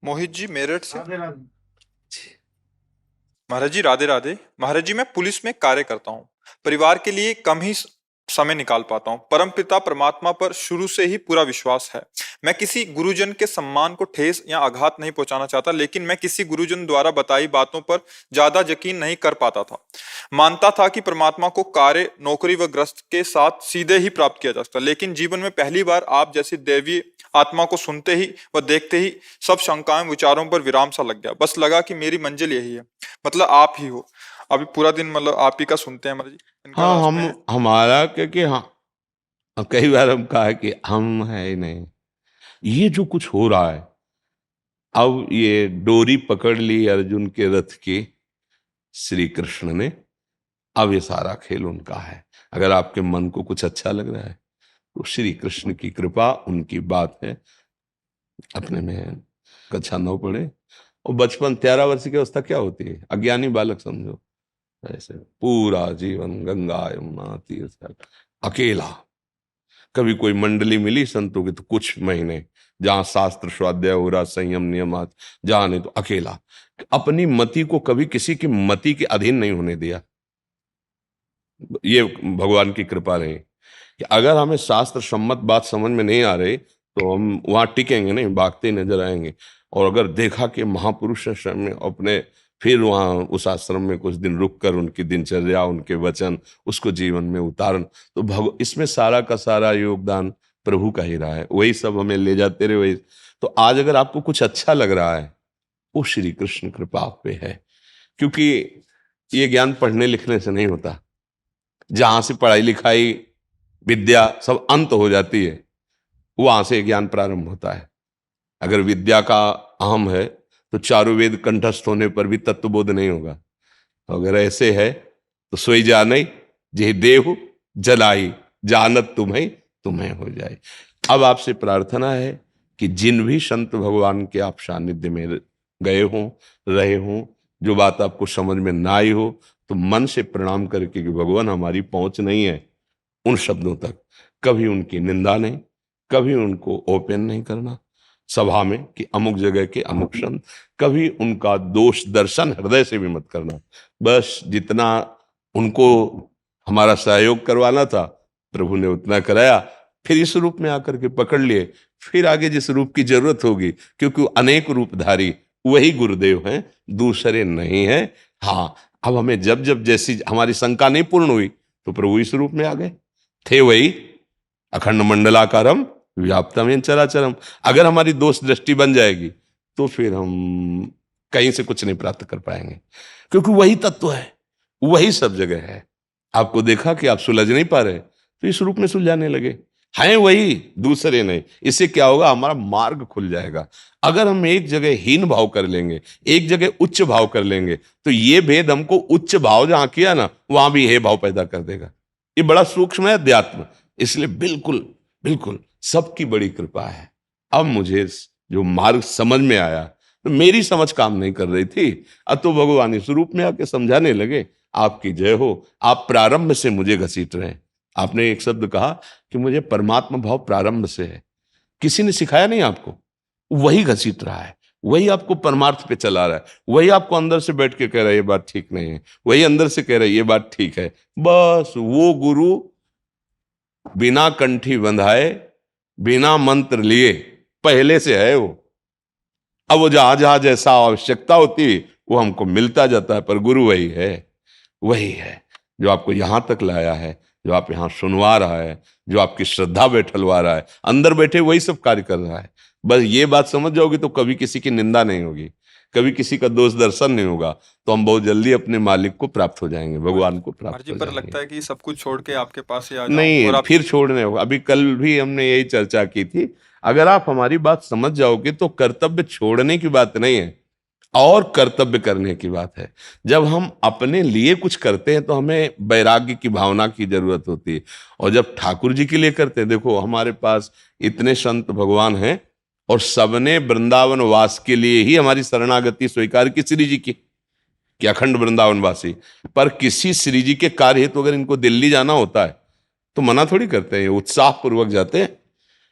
मोहित जी मेरठ से। राधे राधे। महाराज जी राधे राधे। महाराज जी मैं पुलिस में कार्य करता हूँ। परिवार के लिए कम ही समय निकाल पाता हूँ। परमपिता परमात्मा पर शुरू से ही पूरा विश्वास है। मैं किसी गुरुजन के सम्मान को ठेस या आघात नहीं पहुंचाना चाहता, लेकिन मैं किसी गुरुजन द्वारा बताई बातों पर ज्यादा यकीन नहीं कर पाता था। मानता था कि परमात्मा को कार्य, नौकरी व ग्रस्त के साथ सीधे ही प्राप्त किया जा सकता, लेकिन जीवन में पहली बार आप जैसी दैवीय आत्मा को सुनते ही व देखते ही सब शंकाएं विचारों पर विराम सा लग गया। बस लगा कि मेरी मंजिल यही है, मतलब आप ही हो। अभी पूरा दिन मतलब आप ही का सुनते हैं महाराज जी। इनका हाँ, लास्ट हम में है। हमारा क्योंकि हाँ, अब कई बार हम कहा कि हम है ही नहीं। ये जो कुछ हो रहा है, अब ये डोरी पकड़ ली अर्जुन के रथ की श्री कृष्ण ने। अब ये सारा खेल उनका है। अगर आपके मन को कुछ अच्छा लग रहा है तो श्री कृष्ण की कृपा, उनकी बात है। अपने में कक्षा 9 पढ़े और बचपन 13 वर्ष की अवस्था क्या होती है, अज्ञानी बालक समझो। ऐसे पूरा जीवन गंगा यमुना तीर्थ अकेला। कभी कोई मंडली मिली संतों की तो कुछ महीने, जहां शास्त्र स्वाध्याय हो रहा, संयम नियमात, जहां नहीं तो अकेला। अपनी मति को कभी किसी की मति के अधीन नहीं होने दिया। ये भगवान की कृपा रही कि अगर हमें शास्त्र सम्मत बात समझ में नहीं आ रही तो हम वहां टिकेंगे नहीं, भागते ही नजर आएंगे। और अगर देखा कि महापुरुष आश्रम में अपने, फिर वहां उस आश्रम में कुछ दिन रुक कर उनकी दिनचर्या, उनके वचन, उसको जीवन में उतारन, तो इसमें सारा का सारा योगदान प्रभु का ही रहा है। वही सब हमें ले जाते रहे वही। तो आज अगर आपको कुछ अच्छा लग रहा है, वो श्री कृष्ण कृपा आप पे है। क्योंकि ये ज्ञान पढ़ने लिखने से नहीं होता। जहां से पढ़ाई लिखाई विद्या सब अंत हो जाती है, वहां से ज्ञान प्रारंभ होता है। अगर विद्या का अहम है तो चारों वेद कंठस्थ होने पर भी तत्वबोध नहीं होगा। अगर ऐसे है तो सोई जाने जे देव जलाई, जानत तुम्हें तुम्हें हो जाए। अब आपसे प्रार्थना है कि जिन भी संत भगवान के आप सानिध्य में गए हों, रहे हों, जो बात आपको समझ में ना आई हो, तो मन से प्रणाम करके कि भगवान हमारी पहुंच नहीं है उन शब्दों तक, कभी उनकी निंदा नहीं, कभी उनको ओपन नहीं करना सभा में कि अमुक जगह के अमुक संत, कभी उनका दोष दर्शन हृदय से भी मत करना। बस जितना उनको हमारा सहयोग करवाना था प्रभु ने उतना कराया। फिर इस रूप में आकर के पकड़ लिए, फिर आगे जिस रूप की जरूरत होगी, क्योंकि अनेक रूपधारी वही गुरुदेव हैं, दूसरे नहीं हैं। हाँ, अब हमें जब जब जैसी हमारी शंका नहीं पूर्ण हुई तो प्रभु इस रूप में आ गए। थे वही अखंड मंडलाकारम व्याप्तम चराचरम। अगर हमारी दोष दृष्टि बन जाएगी तो फिर हम कहीं से कुछ नहीं प्राप्त कर पाएंगे, क्योंकि वही तत्व है, वही सब जगह है। आपको देखा कि आप सुलझ नहीं पा रहे तो इस रूप में सुलझाने लगे। हैं वही, दूसरे नहीं। इससे क्या होगा, हमारा मार्ग खुल जाएगा। अगर हम एक जगह हीन भाव कर लेंगे, एक जगह उच्च भाव कर लेंगे, तो ये भेद हमको उच्च भाव जहां किया ना, वहां भी हे भाव पैदा कर देगा। ये बड़ा सूक्ष्म है अध्यात्म। इसलिए बिल्कुल बिल्कुल सबकी बड़ी कृपा है। अब मुझे जो मार्ग समझ में आया, तो मेरी समझ काम नहीं कर रही थी, अब तो भगवान इस रूप में आके समझाने लगे। आपकी जय हो। आप प्रारंभ से मुझे घसीट रहे हैं। आपने एक शब्द कहा कि मुझे परमात्मा भाव प्रारंभ से है। किसी ने सिखाया नहीं आपको, वही घसीट रहा है, वही आपको परमार्थ पे चला रहा है, वही आपको अंदर से बैठ के कह रहा है ये बात ठीक नहीं है, वही अंदर से कह रहा है ये बात ठीक है। बस वो गुरु बिना कंठी बंधाए, बिना मंत्र लिए पहले से है वो। अब वो जहां जहां जैसा आवश्यकता होती है वो हमको मिलता जाता है, पर गुरु वही है। वही है जो आपको यहां तक लाया है, जो आप यहां सुनवा रहा है, जो आपकी श्रद्धा बैठलवा रहा है, अंदर बैठे वही सब कार्य कर रहा है। बस ये बात समझ जाओगे तो कभी किसी की निंदा नहीं होगी, कभी किसी का दोष दर्शन नहीं होगा, तो हम बहुत जल्दी अपने मालिक को प्राप्त हो जाएंगे, महाराज भगवान को महाराज प्राप्त जी हो पर जाएंगे। लगता है कि सब कुछ छोड़ के आपके पास ही आ जाऊं नहीं, और आप। फिर छोड़ने होगा। अभी कल भी हमने यही चर्चा की थी। अगर आप हमारी बात समझ जाओगे तो कर्तव्य छोड़ने की बात नहीं है, और कर्तव्य करने की बात है। जब हम अपने लिए कुछ करते हैं तो हमें वैराग्य की भावना की जरूरत होती है, और जब ठाकुर जी के लिए करते हैं, देखो हमारे पास इतने संत भगवान हैं और सबने वृंदावन वास के लिए ही हमारी शरणागति स्वीकार की श्री जी की, कि अखंड वृंदावन वासी। पर किसी श्री जी के कार्य हेतु अगर इनको दिल्ली जाना होता है तो मना थोड़ी करते हैं, उत्साह पूर्वक जाते हैं।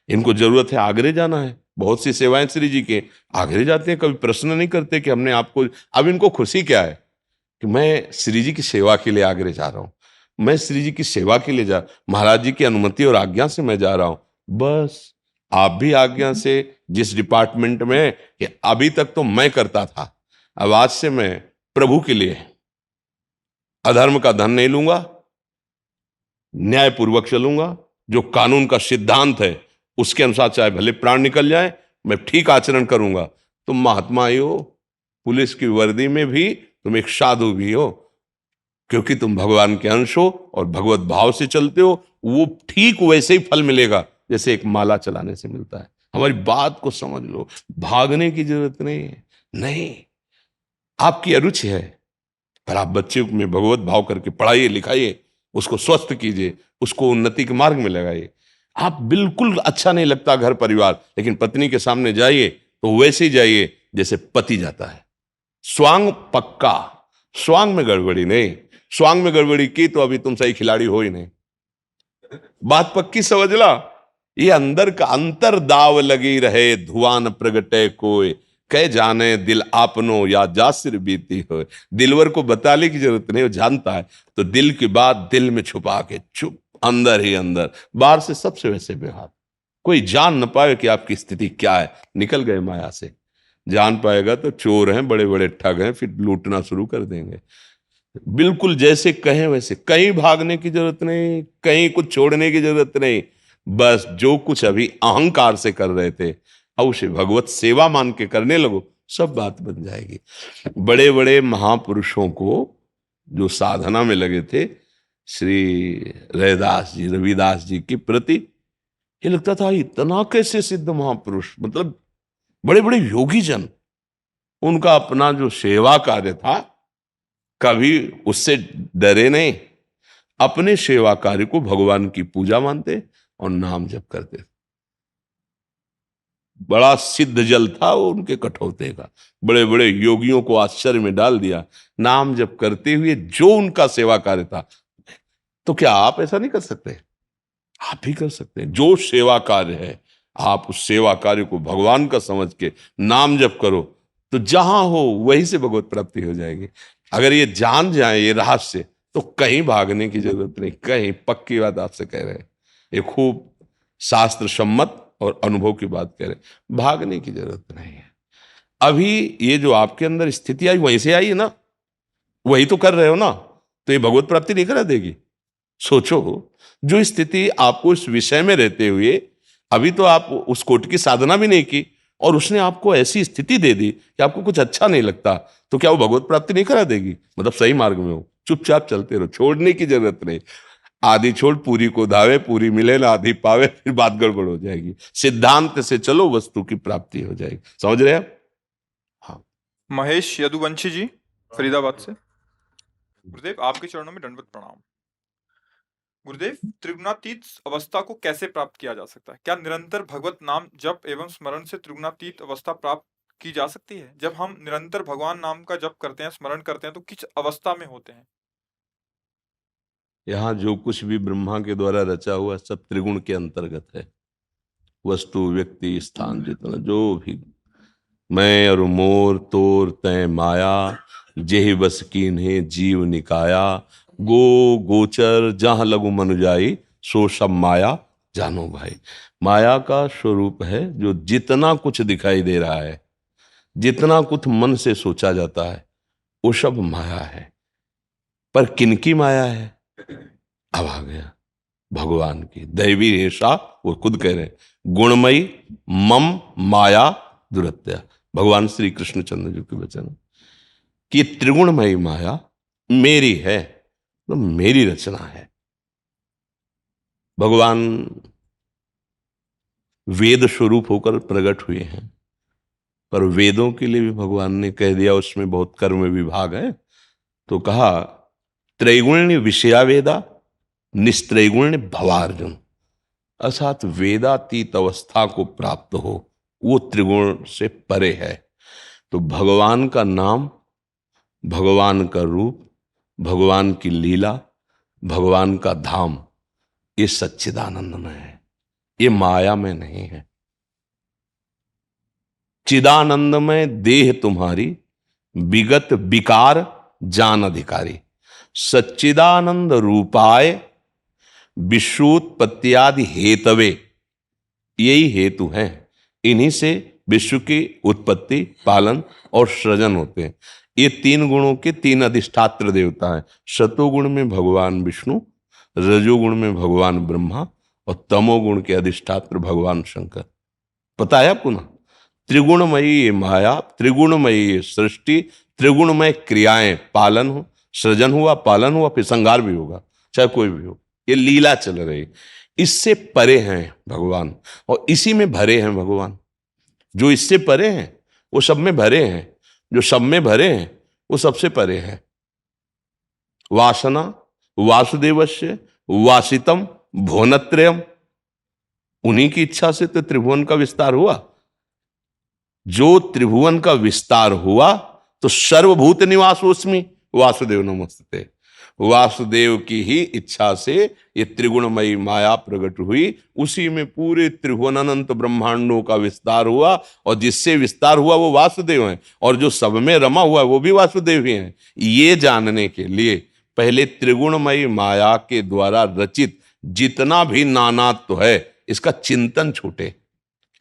इनको जरूरत है आगरे जाना है, बहुत सी सेवाएं श्री जी के आगे जाते हैं, कभी प्रश्न नहीं करते कि हमने आपको, अब इनको खुशी क्या है कि मैं श्री जी की सेवा के लिए आगरे जा रहा हूं, मैं श्री जी की सेवा के लिए जा, महाराज जी की अनुमति और आज्ञा से मैं जा रहा हूं, बस आप भी आज्ञा से जिस डिपार्टमेंट में, कि अभी तक तो मैं करता था, अब आज से मैं प्रभु के लिए अधर्म का धन नहीं लूंगा, न्यायपूर्वक चलूंगा, जो कानून का सिद्धांत है उसके अनुसार चाहे भले प्राण निकल जाए, मैं ठीक आचरण करूंगा। तुम महात्मा ही हो, पुलिस की वर्दी में भी तुम एक साधु भी हो, क्योंकि तुम भगवान के अंश हो और भगवत भाव से चलते हो, वो ठीक वैसे ही फल मिलेगा जैसे एक माला चलाने से मिलता है। हमारी बात को समझ लो, भागने की जरूरत नहीं है, नहीं, आपकी अरुचि है, पर आप बच्चे में भगवत भाव करके पढ़ाइए लिखाइए, उसको स्वस्थ कीजिए, उसको उन्नति के मार्ग में लगाइए। आप बिल्कुल अच्छा नहीं लगता घर परिवार, लेकिन पत्नी के सामने जाइए तो वैसे ही जाइए जैसे पति जाता है, स्वांग पक्का, स्वांग में गड़बड़ी नहीं, स्वांग में गड़बड़ी की तो अभी तुम सही खिलाड़ी हो ही नहीं, बात पक्की समझ ला। ये अंदर का अंतर दाव लगी रहे, धुआं न प्रगटे कोई, कह जाने दिल आपनो या जासिर बीती हो। दिलवर को बताने की जरूरत नहीं, वो जानता है, तो दिल की बात दिल में छुपा के चुप, अंदर ही अंदर, बाहर से सबसे वैसे व्यवहार, कोई जान न पाए कि आपकी स्थिति क्या है। निकल गए माया से, जान पाएगा तो चोर हैं, बड़े बड़े ठग हैं, फिर लूटना शुरू कर देंगे। बिल्कुल जैसे कहें वैसे, कहीं भागने की जरूरत नहीं, कहीं कुछ छोड़ने की जरूरत नहीं, बस जो कुछ अभी अहंकार से कर रहे थे अब उसे भगवत सेवा मान के करने लगो, सब बात बन जाएगी। बड़े बड़े महापुरुषों को जो साधना में लगे थे, श्री रैदास जी, रविदास जी के प्रति ये लगता था इतना कैसे सिद्ध महापुरुष, मतलब बड़े बड़े योगी जन, उनका अपना जो सेवा कार्य था कभी उससे डरे नहीं, अपने सेवा कार्य को भगवान की पूजा मानते और नाम जप करते। बड़ा सिद्ध जल था वो उनके कठौते का, बड़े बड़े योगियों को आश्चर्य में डाल दिया, नाम जप करते हुए जो उनका सेवा कार्य था। तो क्या आप ऐसा नहीं कर सकते? आप भी कर सकते हैं। जो सेवा कार्य है, आप उस सेवा कार्य को भगवान का समझ के नाम जप करो, तो जहां हो वहीं से भगवत प्राप्ति हो जाएगी। अगर ये जान जाए ये रहस्य, तो कहीं भागने की जरूरत नहीं, कहीं, पक्की बात आपसे कह रहे हैं, ये खूब शास्त्र सम्मत और अनुभव की बात कह रहे हैं, भागने की जरूरत नहीं है। अभी ये जो आपके अंदर स्थिति आई वहीं से आई है ना, वही तो कर रहे हो ना, तो ये भगवत प्राप्ति नहीं करा देगी? सोचो, जो स्थिति आपको इस विषय में रहते हुए, अभी तो आप उस कोट की साधना भी नहीं की और उसने आपको ऐसी स्थिति दे दी कि आपको कुछ अच्छा नहीं लगता, तो क्या वो भगवत प्राप्ति नहीं करा देगी? मतलब सही मार्ग में हो, चुपचाप चलते रहो, छोड़ने की जरूरत नहीं। आधी छोड़ पूरी को धावे, पूरी मिले ना आधी पावे, फिर बात गड़बड़ हो जाएगी। सिद्धांत से चलो, वस्तु की प्राप्ति हो जाएगी। समझ रहे हैं? हाँ। महेश यदुवंशी जी, फरीदाबाद से। गुरुदेव, आपके चरणों में दंडवत प्रणाम। गुरुदेव, त्रिगुणातीत अवस्था को कैसे प्राप्त किया जा सकता है? क्या निरंतर भगवत नाम जप एवं स्मरण से त्रिगुणातीत अवस्था प्राप्त की जा सकती है? जब हम निरंतर भगवान नाम का जप करते हैं, स्मरण करते हैं, तो किस अवस्था में होते हैं? यहाँ जो कुछ भी ब्रह्मा के द्वारा रचा हुआ सब त्रिगुण के अंतर्गत है। वस्तु, व्यक्ति, स्थान, जितना जो भी, मैं और मोर तोर तय माया, जेहि बस कीन्हे जीव निकाया, गो गोचर जहां लगु मनुजाई, सो सब माया जानो भाई। माया का स्वरूप है जो जितना कुछ दिखाई दे रहा है, जितना कुछ मन से सोचा जाता है, वो सब माया है। पर किनकी माया है? अब आ गया भगवान की दैवी रेशा, वो खुद कह रहे हैं, गुणमयी मम माया दुरत्या। भगवान श्री कृष्णचंद्र जी के वचन कि त्रिगुणमयी माया मेरी है, तो मेरी रचना है। भगवान वेद स्वरूप होकर प्रकट हुए हैं, पर वेदों के लिए भी भगवान ने कह दिया उसमें बहुत कर्म विभाग है, तो कहा त्रैगुण्य विषया वेदा निस्त्रैगुण्य भवार्जुन, अर्थात वेदातीत अवस्था को प्राप्त हो, वो त्रिगुण से परे है। तो भगवान का नाम, भगवान का रूप, भगवान की लीला, भगवान का धाम, ये सच्चिदानंद में है, ये माया में नहीं है। चिदानंदमय देह तुम्हारी, विगत विकार जान अधिकारी। सच्चिदानंद रूपाय विश्वोत्पत्त्यादि हेतवे, यही हेतु हैं, इन्हीं से विश्व की उत्पत्ति, पालन और सृजन होते हैं। ये तीन गुणों के तीन अधिष्ठात्र देवता हैं। सतोगुण में भगवान विष्णु, रजोगुण में भगवान ब्रह्मा और तमोगुण के अधिष्ठात्र भगवान शंकर। पता है आपको ना? त्रिगुणमयी ये माया, त्रिगुणमयी ये सृष्टि, त्रिगुणमय क्रियाएं, पालन हो, सृजन हुआ, पालन हुआ, फिर संहार भी होगा, चाहे कोई भी हो। ये लीला चल रही, इससे परे हैं भगवान और इसी में भरे हैं भगवान। जो इससे परे हैं वो सब में भरे हैं, जो सब में भरे हैं वो सबसे परे हैं। वासना वासुदेवस्य वासितम भुवनत्रयम, उन्हीं की इच्छा से तो त्रिभुवन का विस्तार हुआ। जो त्रिभुवन का विस्तार हुआ तो सर्वभूत निवासोस्मि वासुदेव नमस्ते। वासुदेव की ही इच्छा से ये त्रिगुणमयी माया प्रकट हुई, उसी में पूरे त्रिभुवन अनंत ब्रह्मांडों का विस्तार हुआ और जिससे विस्तार हुआ वो वासुदेव हैं और जो सब में रमा हुआ वो भी वासुदेव ही हैं। ये जानने के लिए पहले त्रिगुणमयी माया के द्वारा रचित जितना भी नानात्व है इसका चिंतन छूटे।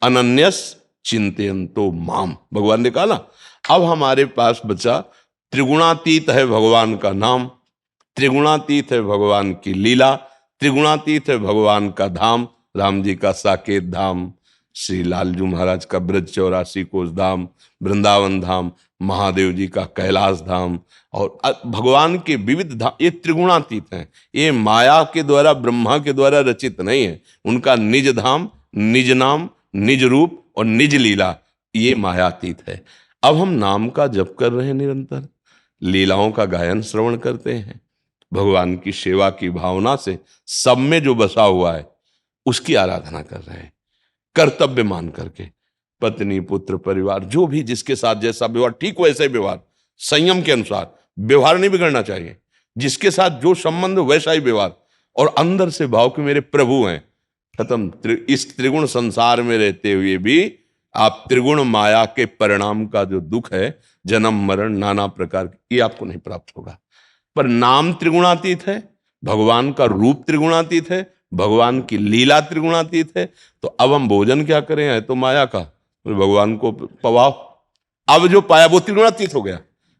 अनन्यस चिंतयन्तो माम, भगवान ने कहा ना। अब हमारे पास बचा त्रिगुणातीत है भगवान का नाम, त्रिगुणातीत है भगवान की लीला, त्रिगुणातीत है भगवान का धाम, राम जी का साकेत धाम, श्री लालजू महाराज का ब्रज 84 कोस धाम, वृंदावन धाम, महादेव जी का कैलाश धाम और भगवान के विविध धाम, ये त्रिगुणातीत हैं। ये माया के द्वारा, ब्रह्मा के द्वारा रचित नहीं है। उनका निज धाम, निज नाम, निज रूप और निज लीला, ये मायातीत है। अब हम नाम का जप कर रहे हैं निरंतर, लीलाओं का गायन श्रवण करते हैं, भगवान की सेवा की भावना से सब में जो बसा हुआ है उसकी आराधना कर रहे हैं, कर्तव्य मान करके। पत्नी, पुत्र, परिवार, जो भी जिसके साथ जैसा व्यवहार, ठीक वैसे व्यवहार, संयम के अनुसार व्यवहार नहीं बिगड़ना चाहिए। जिसके साथ जो संबंध वैसा ही व्यवहार और अंदर से भाव कि मेरे प्रभु हैं। खत्म। इस त्रिगुण संसार में रहते हुए भी आप त्रिगुण माया के परिणाम का जो दुख है, जन्म मरण नाना प्रकार, ये आपको नहीं प्राप्त होगा। पर नाम त्रिगुणातीत है, भगवान का रूप त्रिगुणातीत है, भगवान की लीला त्रिगुणातीत है। तो अब हम भोजन क्या करें, है तो माया का, भगवान को पवाओ। अब जो पाया वो त्रिगुणातीत हो गया,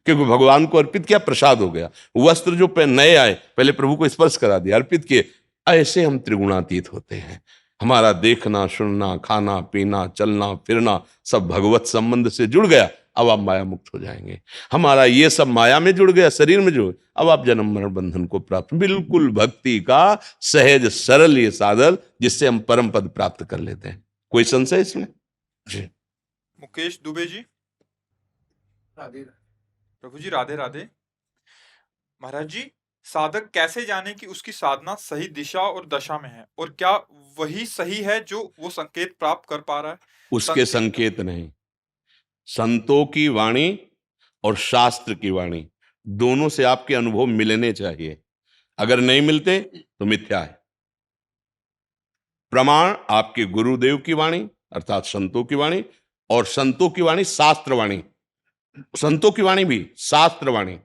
क्योंकि भगवान को अर्पित किया, प्रसाद हो गया। वस्त्र जो नए आए पहले प्रभु को स्पर्श करा दिया, अर्पित किए। ऐसे हम त्रिगुणातीत होते हैं। हमारा देखना, सुनना, खाना, पीना, चलना, फिरना सब भगवत संबंध से जुड़ गया। अब आप माया मुक्त हो जाएंगे। हमारा ये सब माया में जुड़ गया, शरीर में जुड़, अब आप जन्म मरण बंधन को प्राप्त, बिल्कुल भक्ति का सहज सरल ये साधन जिससे हम परम पद प्राप्त कर लेते हैं। कोई संशय इसमें? जी। मुकेश दुबे जी, प्रभु जी राधे राधे। महाराज जी, साधक कैसे जाने कि उसकी साधना सही दिशा और दशा में है, और क्या वही सही है जो वो संकेत प्राप्त कर पा रहा है? उसके संकेत नहीं, संतों की वाणी और शास्त्र की वाणी दोनों से आपके अनुभव मिलने चाहिए। अगर नहीं मिलते तो मिथ्या है। प्रमाण आपके गुरुदेव की वाणी अर्थात संतों की वाणी, और संतों की वाणी शास्त्र वाणी, संतों की वाणी भी शास्त्र वाणी।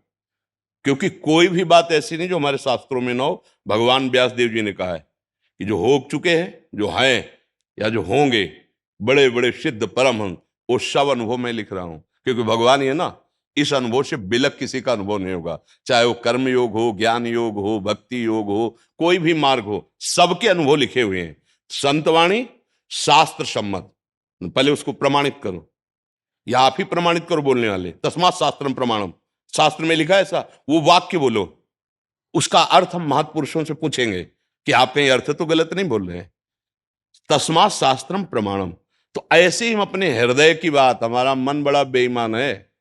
क्योंकि कोई भी बात ऐसी नहीं जो हमारे शास्त्रों में ना हो। भगवान व्यास देव जी ने कहा है कि जो हो चुके हैं, जो हैं या जो होंगे, बड़े बड़े सिद्ध परमहंस, वो सब अनुभव मैं लिख रहा हूं। क्योंकि भगवान ये ना, इस अनुभव से बिलक किसी का अनुभव नहीं होगा। चाहे वो कर्म योग हो, ज्ञान योग हो, भक्ति योग हो, कोई भी मार्ग हो, सबके अनुभव लिखे हुए हैं। संतवाणी शास्त्र सम्मत, पहले उसको प्रमाणित करो, या आप ही प्रमाणित करो बोलने वाले। तस्मात् शास्त्रम प्रमाणम, शास्त्र में लिखा है ऐसा, वो वाक्य बोलो, उसका अर्थ हम महापुरुषों से पूछेंगे कि आप कहीं अर्थ तो गलत नहीं बोल रहे हैं। तस्मात् शास्त्रम प्रमाणम। तो ऐसे ही हम अपने हृदय की बात, हमारा मन बड़ा बेईमान है,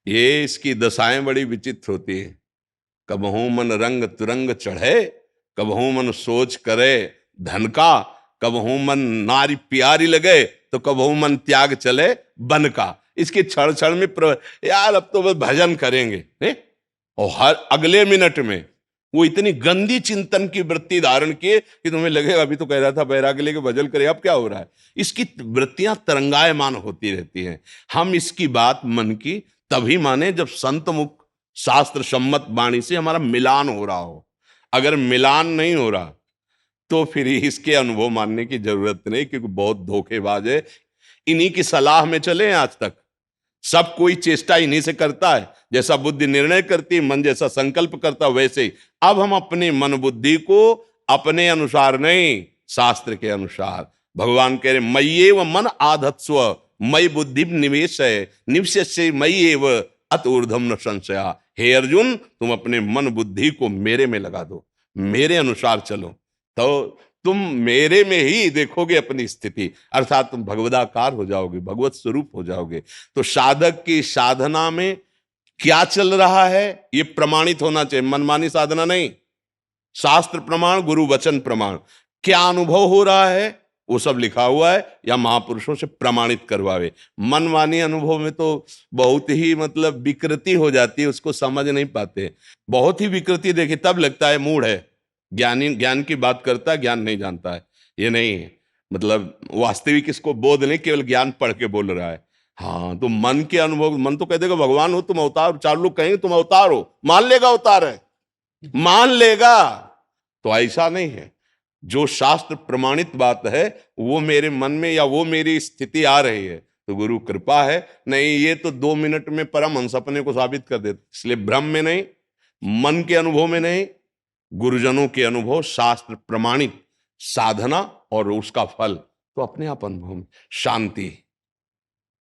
ये इसकी दशाएं बड़ी विचित्र होती है। कबहू मन रंग तुरंग चढ़े, कबहू मन सोच करे धन का, कबहू मन नारी प्यारी लगे, तो कबहू मन त्याग चले बन का। इसके क्षण क्षण में यार अब तो बस भजन करेंगे, और हर अगले मिनट में वो इतनी गंदी चिंतन की वृत्ति धारण किए कि तुम्हें लगेगा, अभी तो कह रहा था बैराग्य लेके भजन करे, अब क्या हो रहा है। इसकी वृत्तियां तरंगायमान होती रहती हैं। हम इसकी बात मन की तभी माने जब संत मुख शास्त्र सम्मत वाणी से हमारा मिलान हो रहा हो। अगर मिलान नहीं हो रहा तो फिर इसके अनुभव मानने की जरूरत नहीं, क्योंकि बहुत धोखेबाज है। इन्हीं की सलाह में चले आज तक सब कोई चेष्टा इन्हीं से करता है। जैसा बुद्धि निर्णय करती, मन जैसा संकल्प करता, वैसे ही अब हम अपने मन बुद्धि को अपने अनुसार नहीं, शास्त्र के अनुसार। भगवान कह रहे मय्येव मन आधत्स्व मयि बुद्धि निवेश है निवश्य मय्येव अत ऊर्ध्वम न संशया। हे अर्जुन, तुम अपने मन बुद्धि को मेरे में लगा दो, मेरे अनुसार चलो, तो तुम मेरे में ही देखोगे अपनी स्थिति, अर्थात तुम भगवदाकार हो जाओगे, भगवत स्वरूप हो जाओगे। तो साधक की साधना में क्या चल रहा है ये प्रमाणित होना चाहिए, मनमानी साधना नहीं। शास्त्र प्रमाण, गुरु वचन प्रमाण, क्या अनुभव हो रहा है वो सब लिखा हुआ है या महापुरुषों से प्रमाणित करवावे। मनमानी अनुभव में तो बहुत ही मतलब विकृति हो जाती है, उसको समझ नहीं पाते। बहुत ही विकृति देखी तब लगता है मूढ़ है, ज्ञानी ज्ञान की बात करता है, ज्ञान नहीं जानता है। ये नहीं है, मतलब वास्तविक इसको बोध नहीं, केवल ज्ञान पढ़ के बोल रहा है। हाँ, तो मन के अनुभव, मन तो कह देगा भगवान हो तुम अवतार, चार लोग कहेंगे तुम अवतार हो, मान लेगा अवतार है, मान लेगा। तो ऐसा नहीं है, जो शास्त्र प्रमाणित बात है वो मेरे मन में या वो मेरी स्थिति आ रही है तो गुरु कृपा है। नहीं ये तो 2 मिनट में परमहंस अपने को साबित कर देते। इसलिए भ्रम में नहीं, मन के अनुभव में नहीं, गुरुजनों के अनुभव, शास्त्र प्रमाणित साधना और उसका फल तो अपने आप अनुभव में। शांति,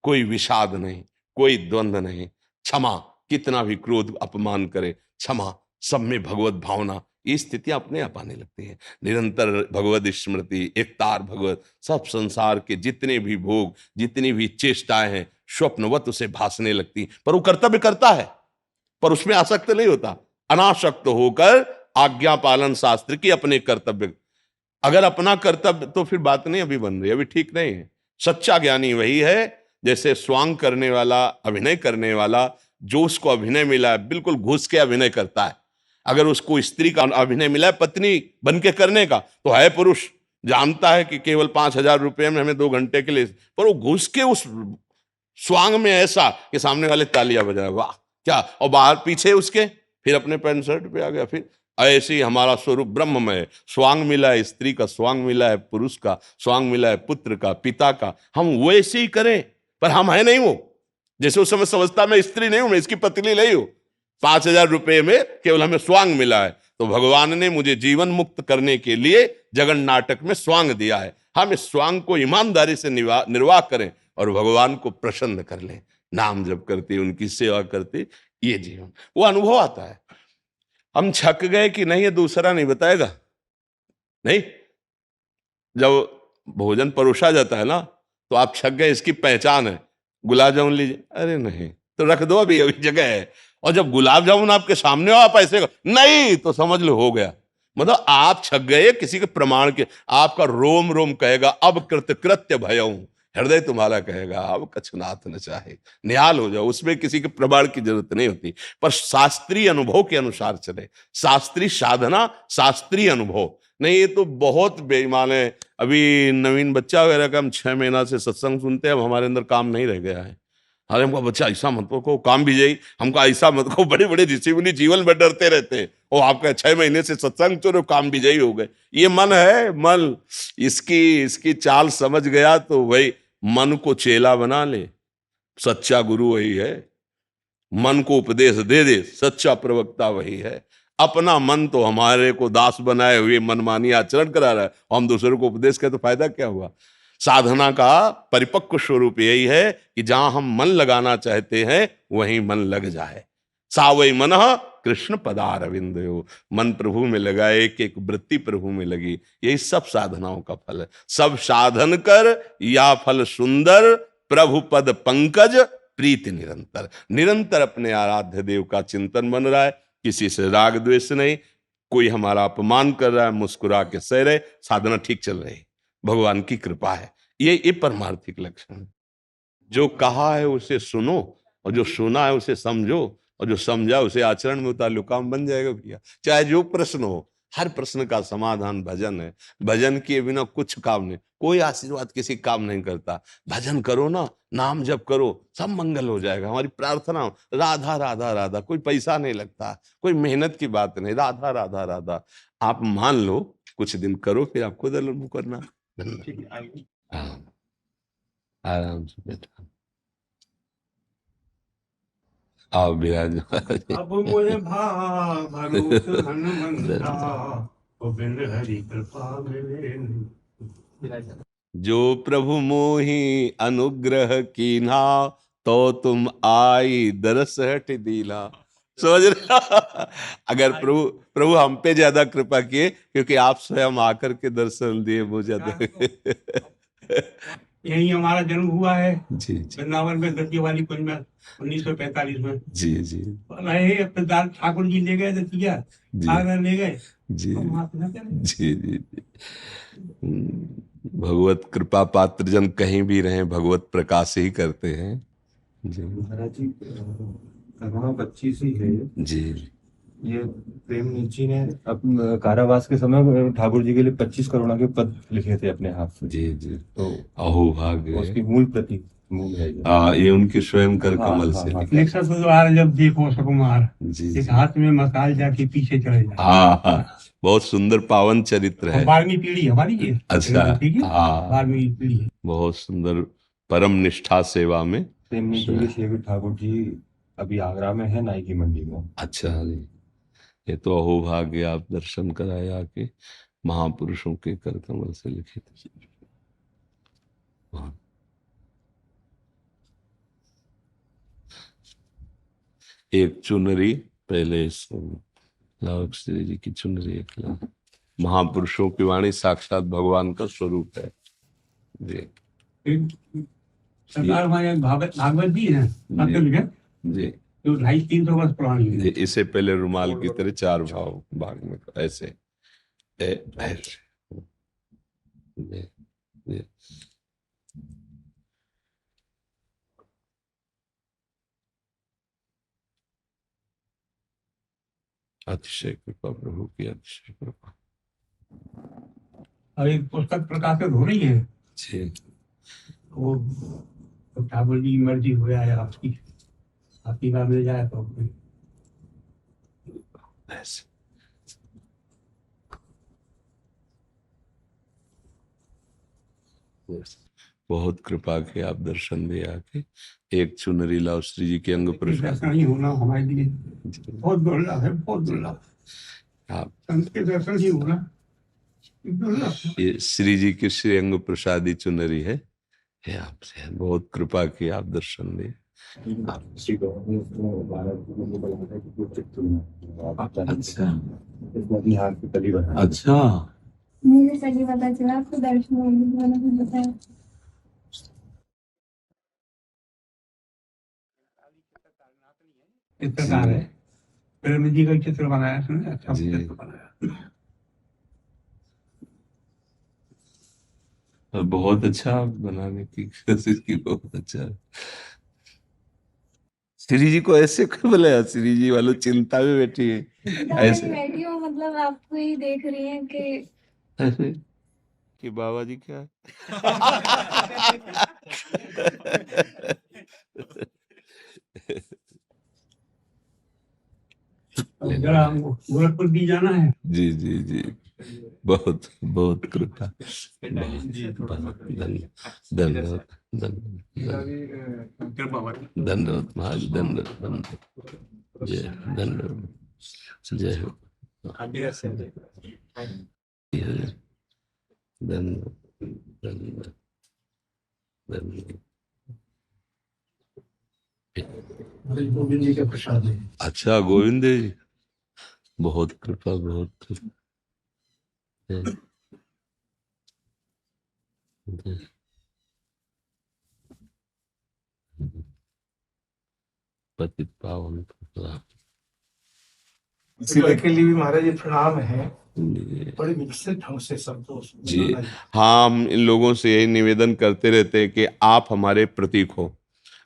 कोई विषाद नहीं, कोई द्वंद्व नहीं, क्षमा, कितना भी क्रोध अपमान करे क्षमा, सब में भगवत भावना, ये स्थितियां अपने आप आने लगती हैं। निरंतर भगवत स्मृति, एकतार भगवत, सब संसार के जितने भी भोग, जितनी भी चेष्टाएं हैं स्वप्नवत उसे भासने लगती। पर वो कर्तव्य करता है, पर उसमें आसक्त नहीं होता, अनासक्त होकर आज्ञा पालन शास्त्र की अपने कर्तव्य। अगर अपना कर्तव्य तो फिर बात नहीं अभी बन रही, अभी ठीक नहीं है। सच्चा ज्ञानी वही है जैसे स्वांग करने वाला, अभिनय करने वाला, जो उसको अभिनय मिला है बिल्कुल घुस के अभिनय करता है। अगर उसको स्त्री का अभिनय मिला है पत्नी बन के करने का तो है पुरुष, जानता है कि केवल 5,000 रुपये में हमें 2 घंटे के लिए, पर वो घुस के उस स्वांग में ऐसा कि सामने वाले तालियां बजा, वाह क्या, और बाहर पीछे उसके फिर अपने पैंट शर्ट पे आ गया। फिर ऐसे ही हमारा स्वरूप ब्रह्ममय, स्वांग मिला है स्त्री का, स्वांग मिला है पुरुष का, स्वांग मिला है पुत्र का, पिता का, हम वैसे ही करें, पर हम है नहीं वो। जैसे उस समय समझता मैं स्त्री नहीं हूं, मैं इसकी पत्नी नहीं हूं, 5,000 रुपये में केवल हमें स्वांग मिला है, तो भगवान ने मुझे जीवन मुक्त करने के लिए जगन नाटक में स्वांग दिया है। हम इस स्वांग को ईमानदारी से निर्वाह करें और भगवान को प्रसन्न कर लें, नाम जप करते, उनकी सेवा करते, ये जीवन वो अनुभव आता है। हम छक गए कि नहीं, ये दूसरा नहीं बताएगा। नहीं, जब भोजन परोसा जाता है ना तो आप छक गए, इसकी पहचान है, गुलाब जामुन लीजिए, अरे नहीं तो रख दो, अभी अभी जगह है। और जब गुलाब जामुन आपके सामने हो आप ऐसे नहीं तो समझ लो हो गया, मतलब आप छक गए किसी के प्रमाण के। आपका रोम रोम कहेगा अब कृत्य भयऊं, हृदय तुम्हारा कहेगा अब कछुनाथ न चाहे, निहाल हो जाओ। उसमें किसी के प्रमाण की जरूरत नहीं होती, पर शास्त्रीय अनुभव के अनुसार चले, शास्त्रीय साधना, शास्त्रीय अनुभव नहीं। ये तो बहुत बेईमान है। अभी नवीन बच्चा वगैरह का हम 6 महीना से सत्संग सुनते हैं, अब हमारे अंदर काम नहीं रह गया है। अरे हमको बच्चा ऐसा मत को काम भी जाई, हमको ऐसा मत को, बड़े बड़े ऋषि मुनि जीवन में डरते रहते हैं, वो आपका 6 महीने से सत्संग चलो काम भी जाई हो गए। ये मन है, मन इसकी चाल समझ गया तो वही मन को चेला बना ले, सच्चा गुरु वही है। मन को उपदेश दे दे, सच्चा प्रवक्ता वही है। अपना मन तो हमारे को दास बनाए हुए मनमानी आचरण करा रहा है, हम दूसरों को उपदेश करें तो फायदा क्या हुआ। साधना का परिपक्व स्वरूप यही है कि जहां हम मन लगाना चाहते हैं वहीं मन लग जाए। सावई मन कृष्ण पदारविंद, मन प्रभु में लगा, एक एक वृत्ति प्रभु में लगी, यही सब साधनाओं का फल है। सब साधन कर या फल सुंदर, प्रभु पद पंकज प्रीति निरंतर। निरंतर अपने आराध्य देव का चिंतन बन रहा है, किसी से राग द्वेष नहीं, कोई हमारा अपमान कर रहा है मुस्कुरा के सह रहे, साधना ठीक चल रही, भगवान की कृपा है। ये परमार्थिक लक्षण है। जो कहा है उसे सुनो और जो सुना है उसे समझो, और जो समझा उसे आचरण में उतार लो, काम बन जाएगा भैया। चाहे जो प्रश्न हो, हर प्रश्न का समाधान भजन है। भजन किए बिना कुछ काम नहीं, कोई आशीर्वाद किसी काम नहीं करता। भजन करो ना, नाम जप करो, सब मंगल हो जाएगा। हमारी प्रार्थना राधा राधा राधा, कोई पैसा नहीं लगता, कोई मेहनत की बात नहीं, राधा राधा राधा। आप मान लो, कुछ दिन करो, फिर आपको दर्शन करना। हाँ, आराम से बैठा आओ विराज। अब मुझे भरोस हनुमंता, गोविंद हरि कृपा मिले नहीं। जो प्रभु मोहि अनुग्रह कीन्हा, तो तुम आई दरस हट दीला। समझ रहे? अगर प्रभु प्रभु हम पे ज्यादा कृपा किए, क्योंकि आप स्वयं आकर के दर्शन दिए, वो ज्यादा। यही हमारा जन्म हुआ है जी जी वृंदावन में, दतिया वाली कुंज में 1945 में। जी जी रहे अपने ठाकुर जी ले गए दतिया, जी आगरा ले गए, जी हम वहाँ से न चले। जी जी जी। भगवत कृपा पात्र जन कहीं भी रहे, भगवत प्रकाश ही करते हैं। जी महाराज जी, करुणा 25 ही है जी ये। प्रेमनीत जी ने अब कारावास के समय ठाकुर जी के लिए 25 करुणा के पद लिखे थे अपने हाथ से। जी जी। तो अहो भाग्य उसकी मूल प्रति मूल है ये। ये उनके स्वयं कर हाँ, कमल हाँ, से हाँ। लिखा। निकट द्वार जब देखो सुकुमार, जी एक जी। हाथ में मसाल जाके पीछे चले जाए। हाँ हाँ, बहुत सुंदर पावन चरित्र है। 12वीं पीढ़ी हमारी ये। अच्छा, ठीक है, हाँ, 12वीं पीढ़ी है। बहुत सुंदर परम निष्ठा सेवा में। प्रेमनीत जी के सेवी ठाकुर जी अभी आगरा में है, नाई की मंडी में। अच्छा जी, ये तो अहो भाग्य, आप दर्शन कराए आके, महापुरुषों के कर कमल से लिखित। हाँ। एक चुनरी पहले लाओ, श्री जी की चुनरी एक लाओ। महापुरुषों की वाणी साक्षात भगवान का स्वरूप है। जी सरकार हमारे भागवत भी है जी जो 250-300 वर्ष पुरानी है। जी। इसे पहले रुमाल की तरह 4 भाग में ऐसे ऐसे। जी जी। अतिशय कृपा प्रभु की, अतिशय कृपा। और एक पुस्तक प्रकाशित हो रही है, जी वो तो ठाकुर जी की मर्जी हो जाए, आपकी बात मिल जाए तो ऐसे। बहुत कृपा के आप दर्शन दे आके। एक चुनरी लाओ, श्री जी के अंग प्रसाद। दर्शन ही होना हमारे लिए बहुत दुर्लभ है, बहुत दुर्लभ। आप संत के दर्शन ही होना दुर्लभ। ये श्री जी की श्री अंग प्रसादी चुनरी है, ये आपसे बहुत कृपा की आप दर्शन दे। श्री अच्छा, इसमें हाथ की तली बना। अच्छा, मुझे सही पता चला, आपको दर्शन मैंने भी बताया। चित्रकार है, प्रेम जी का चित्र बनाया उसने, अच्छा जी। चित्र बनाया। और बहुत अच्छा बनाने की कोशिश की, बहुत अच्छा। श्री जी को ऐसे क्यों बोले? श्री जी वालों चिंता में बैठी है ऐसे बैठी हूँ, मतलब आपको ही देख रही है कि कि बाबा जी क्या है? जरा हमको गोरखपुर भी जाना है। जी जी जी, बहुत बहुत कृपा, धन्यवाद धन्यवाद धन्यवाद महाराज, धन्यवाद जय, धन्यवाद जय हो, धन्यवाद धन्यवाद धन्यवाद। गोविंद जी के प्रसाद है। अच्छा, गोविंद जी, बहुत कृपा, बहुत कृपा। पतित पावन कृपा। के लिए भी महाराज ये प्रणाम है, बड़े विकसित ढंग से संतोष जी हाँ, हम इन लोगों से यही निवेदन करते रहते हैं कि आप हमारे प्रतीक हो,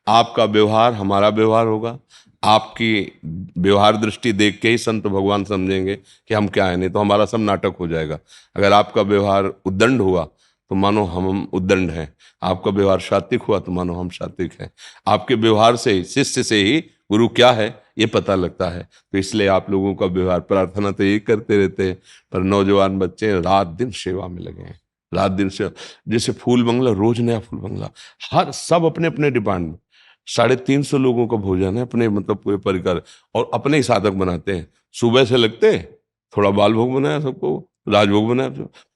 आपका व्यवहार हमारा व्यवहार होगा, आपकी व्यवहार दृष्टि देख के ही संत भगवान समझेंगे कि हम क्या है, नहीं तो हमारा सब नाटक हो जाएगा। अगर आपका व्यवहार उद्दंड हुआ तो मानो हम उद्दंड हैं, आपका व्यवहार सात्विक हुआ तो मानो हम सात्विक हैं। आपके व्यवहार से ही, शिष्य से ही गुरु क्या है ये पता लगता है। तो इसलिए आप लोगों का व्यवहार, प्रार्थना तो यही करते रहते हैं, पर नौजवान बच्चे रात दिन सेवा में लगे हैं, रात दिन से। जैसे फूल बंगला, रोज नया फूल बंगला, हर सब अपने अपने डिपार्टमेंट में 350 लोगों का भोजन है, अपने मतलब पूरे परिकर, और अपने ही साधक बनाते हैं। सुबह से लगते हैं, थोड़ा बाल भोग बनाया सबको, राजभोग बनाया,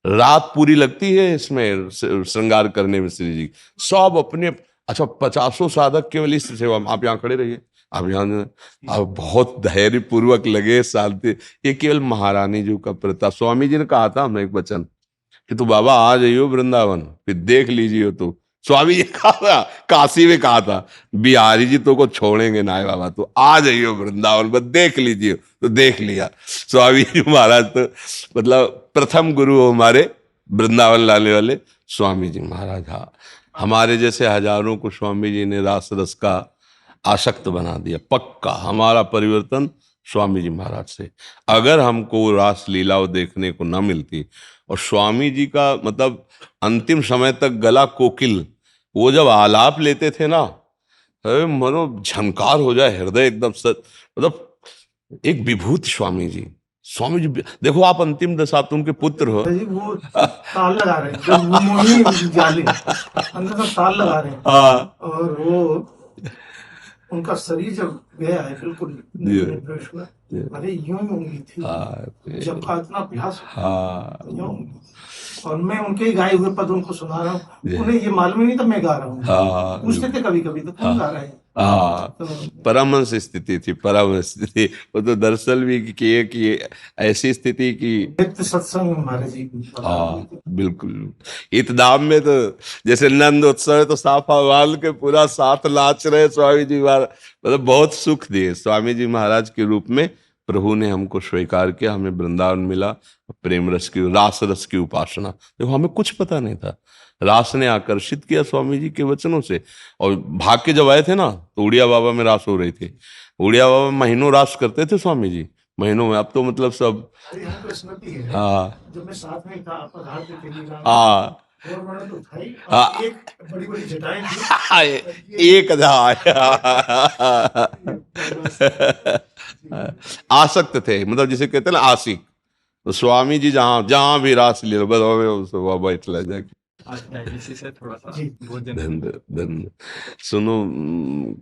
रात पूरी लगती है इसमें श्रृंगार करने में श्री जी सब अपने। अच्छा, 50 साधक केवल इस सेवा में। आप यहाँ खड़े रहिए, आप यहाँ, आप बहुत धैर्य पूर्वक लगे, शांति। ये केवल महारानी जी का प्रताप। स्वामी जी ने कहा था हमें एक वचन कि तू बाबा आ जाइयो वृंदावन, फिर देख लीजिए। तो स्वामी जी कहा था, काशी में कहा था, बिहारी जी तो को छोड़ेंगे ना है बाबा, तो आ जाइयो वृंदावन, बस देख लीजिए। तो देख लिया स्वामी जी महाराज। तो मतलब प्रथम गुरु हमारे वृंदावन लाने वाले स्वामी जी महाराज। हाँ, हमारे जैसे हजारों को स्वामी जी ने रास रस का आसक्त बना दिया। पक्का हमारा परिवर्तन स्वामी जी महाराज से। अगर हमको रास लीलाओं देखने को न मिलती, और स्वामी जी का मतलब अंतिम समय तक गला कोकिल, वो जब आलाप लेते थे ना, अरे मनो झनकार हो जाए हृदय एकदम मतलब एक विभूत स्वामी जी। स्वामी जी देखो, आप अंतिम दशा, आप तो उनके पुत्र हो। जी वो ताल लगा रहे हैं, जब वो मोहिनी जाले अंदर से ताल लगा रहे हैं, हाँ और वो उनका शरीर जब गया है बिल्कुल निर्दोष हुआ, अरे यूं ही उंगली थी, जब का इतना अभ्यास, यूं। और मैं उनके ही गाए हुए पद उनको सुना रहा हूँ, उन्हें ये मालूम ही नहीं था मैं गा रहा हूँ। पूछते थे कभी कभी तो कौन गा रहा है। परमहंस स्थिति थी, परमहंस स्थिति। वो तो दरअसल भी किए कि ऐसी स्थिति की नित्य सत्संग हमारे जी। बिल्कुल। इतदाम में तो जैसे नंद उत्सव है, तो साफा वाल के पूरा साथ नाच रहे स्वामी जी महाराज, मतलब बहुत सुख दिए स्वामी जी महाराज के रूप में। प्रभु ने हमको स्वीकार किया, हमें वृंदावन मिला, प्रेम रस की, रास रस की उपासना। देखो हमें कुछ पता नहीं था, रास ने आकर्षित किया स्वामी जी के वचनों से। और भाग के जब आए थे ना, तो उड़िया बाबा में रास हो रही थी। उड़िया बाबा महीनों रास करते थे स्वामी जी, महीनों में। अब तो मतलब सब। हाँ जब मैं साथ में था, पधार के थे, हाँ और मैंने तो उठाई, हाँ। और एक बड़ी बड़ी जटाएं थी, एक आसक्त थे, मतलब जिसे कहते हैं ना आशिक। तो स्वामी जी जहाँ जहाँ भी रास ले लो, बस हमें उससे वहाँ बैठ ला जाके। धन्य धन्य। सुनो,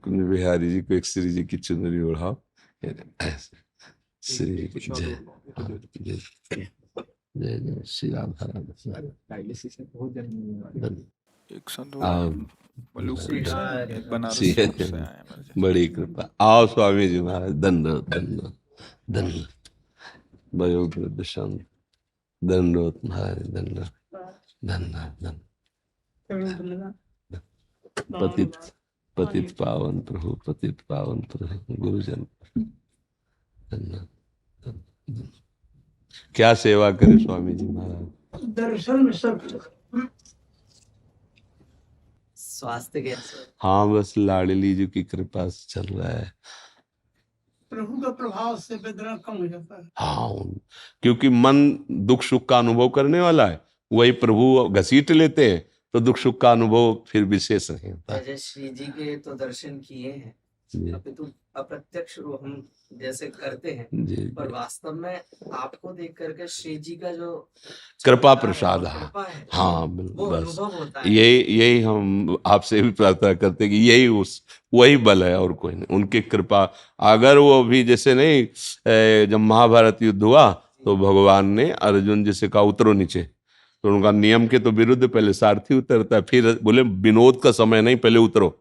कुंज बिहारी जी को एक श्री जी की चुनरी ओढ़ाओ। श्री जी की जय जय जय जय श्री राम बड़ी कृपा। आओ स्वामी जी महाराज, दंड दंड दंड वयोवृद्ध शांत, दंडोत महाराज, दंड दंड दंड। पतित पतित पावन प्रभु, पतित पावन प्रभु गुरुजन। क्या सेवा करे स्वामी जी महाराज। दर्शन में सब स्वास्थ्य कैसे? हाँ, बस लाडली जी की कृपा से चल रहा है। प्रभु का प्रभाव से वेदना कम हो जाता है। हाँ, क्योंकि मन दुख सुख का अनुभव करने वाला है, वही प्रभु घसीट लेते हैं, तो दुख सुख का अनुभव फिर विशेष नहीं होता। जैसे श्री जी के तो दर्शन किए हैं, अभी तो अप्रत्यक्ष रूप हम जैसे करते हैं, पर वास्तव में आपको देख करके श्री जी का जो कृपा प्रसाद है। हाँ वो बस अनुभव होता है। यही हम आपसे भी प्रार्थना करते हैं कि यही वही बल है और कोई नहीं, उनकी कृपा। अगर वो भी जैसे नहीं, जब महाभारत युद्ध हुआ तो भगवान ने अर्जुन जी से कहा उतरो नीचे, तो उनका नियम के तो विरुद्ध पहले सारथी उतरता है, फिर बोले विनोद का समय नहीं, पहले उतरो।